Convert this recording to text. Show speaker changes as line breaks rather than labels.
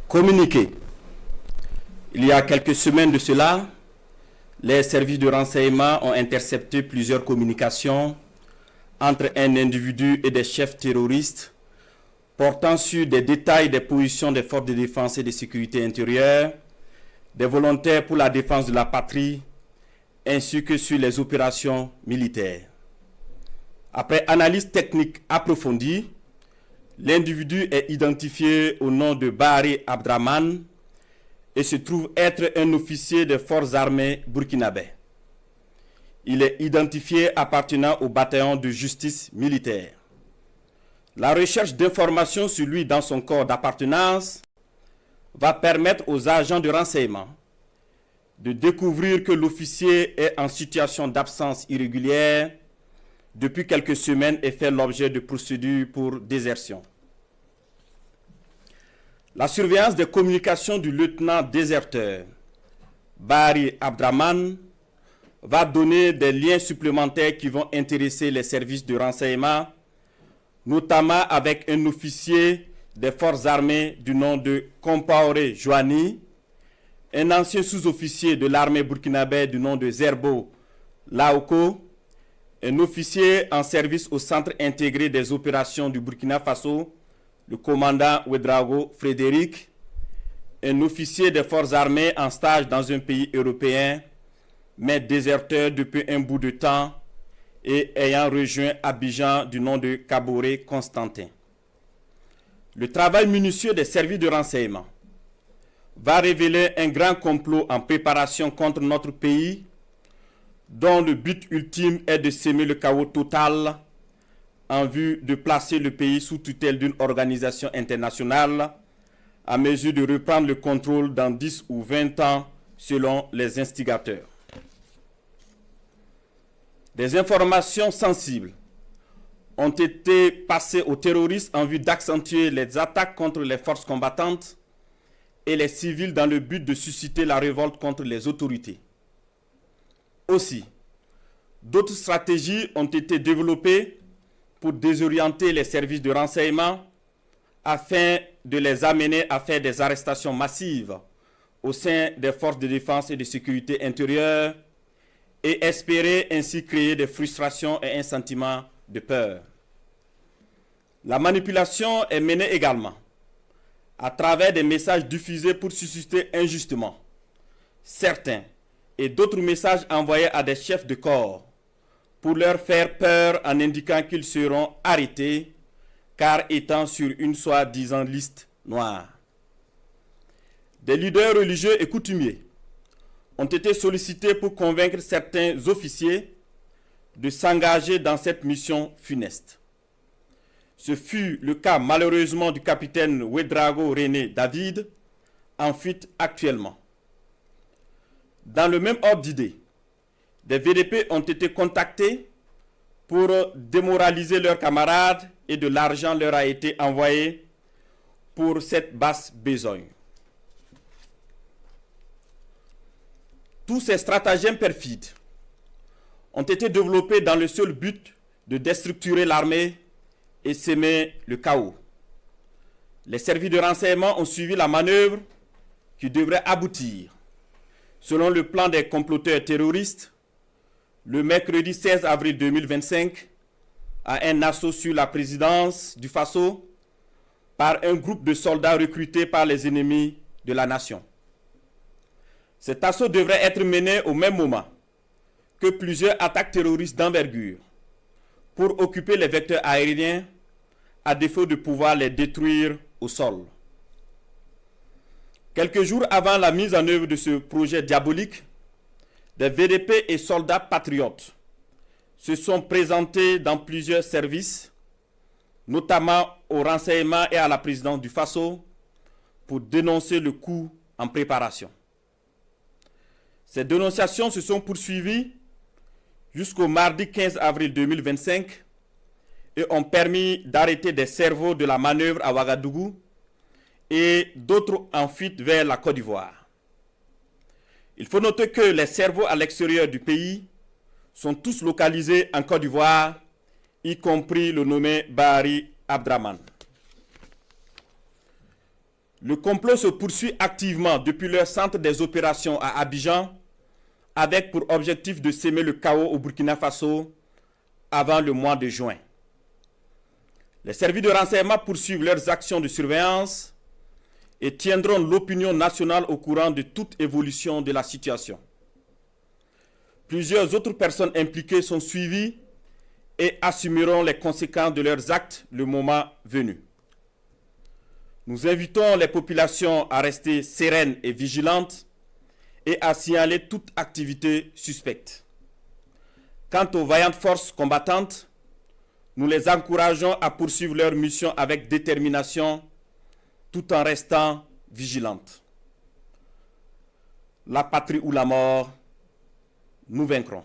Communiqué. Il y a quelques semaines de cela, les services de renseignement ont intercepté plusieurs communications entre un individu et des chefs terroristes portant sur des détails des positions des forces de défense et de sécurité intérieure, des volontaires pour la défense de la patrie, ainsi que sur les opérations militaires. Après analyse technique approfondie, l'individu est identifié au nom de Bahari Abdraman et se trouve être un officier des forces armées burkinabè. Il est identifié appartenant au bataillon de justice militaire. La recherche d'informations sur lui dans son corps d'appartenance va permettre aux agents de renseignement de découvrir que l'officier est en situation d'absence irrégulière depuis quelques semaines et fait l'objet de procédures pour désertion. La surveillance des communications du lieutenant déserteur Bahari Abdraman va donner des liens supplémentaires qui vont intéresser les services de renseignement, notamment avec un officier des forces armées du nom de Compaoré Joani, un ancien sous-officier de l'armée burkinabè du nom de Zerbo Laoko, un officier en service au Centre intégré des opérations du Burkina Faso, le commandant Ouedraogo Frédéric, un officier des forces armées en stage dans un pays européen, mais déserteur depuis un bout de temps et ayant rejoint Abidjan du nom de Kaboré Constantin. Le travail minutieux des services de renseignement va révéler un grand complot en préparation contre notre pays, dont le but ultime est de semer le chaos total en vue de placer le pays sous tutelle d'une organisation internationale à mesure de reprendre le contrôle dans 10 ou 20 ans selon les instigateurs. Des informations sensibles ont été passées aux terroristes en vue d'accentuer les attaques contre les forces combattantes et les civils dans le but de susciter la révolte contre les autorités. Aussi, d'autres stratégies ont été développées pour désorienter les services de renseignement afin de les amener à faire des arrestations massives au sein des forces de défense et de sécurité intérieure et espérer ainsi créer des frustrations et un sentiment de peur. La manipulation est menée également à travers des messages diffusés pour susciter injustement certains et d'autres messages envoyés à des chefs de corps pour leur faire peur en indiquant qu'ils seront arrêtés car étant sur une soi-disant liste noire. Des leaders religieux et coutumiers ont été sollicités pour convaincre certains officiers de s'engager dans cette mission funeste. Ce fut le cas malheureusement du capitaine Ouedraogo René David, en fuite actuellement. Dans le même ordre d'idée, des VDP ont été contactés pour démoraliser leurs camarades et de l'argent leur a été envoyé pour cette basse besogne. Tous ces stratagèmes perfides ont été développés dans le seul but de déstructurer l'armée et semer le chaos. Les services de renseignement ont suivi la manœuvre qui devrait aboutir, selon le plan des comploteurs terroristes, le mercredi 16 avril 2025, à un assaut sur la présidence du Faso par un groupe de soldats recrutés par les ennemis de la nation. Cet assaut devrait être mené au même moment que plusieurs attaques terroristes d'envergure pour occuper les vecteurs aériens à défaut de pouvoir les détruire au sol. Quelques jours avant la mise en œuvre de ce projet diabolique, des VDP et soldats patriotes se sont présentés dans plusieurs services, notamment au renseignement et à la présidence du Faso, pour dénoncer le coup en préparation. Ces dénonciations se sont poursuivies jusqu'au mardi 15 avril 2025 et ont permis d'arrêter des cerveaux de la manœuvre à Ouagadougou et d'autres en fuite vers la Côte d'Ivoire. Il faut noter que les cerveaux à l'extérieur du pays sont tous localisés en Côte d'Ivoire, y compris le nommé Bahari Abdraman. Le complot se poursuit activement depuis leur centre des opérations à Abidjan, avec pour objectif de semer le chaos au Burkina Faso avant le mois de juin. Les services de renseignement poursuivent leurs actions de surveillance et tiendront l'opinion nationale au courant de toute évolution de la situation. Plusieurs autres personnes impliquées sont suivies et assumeront les conséquences de leurs actes le moment venu. Nous invitons les populations à rester sereines et vigilantes et à signaler toute activité suspecte. Quant aux vaillantes forces combattantes, nous les encourageons à poursuivre leur mission avec détermination tout en restant vigilantes. La patrie ou la mort, nous vaincrons.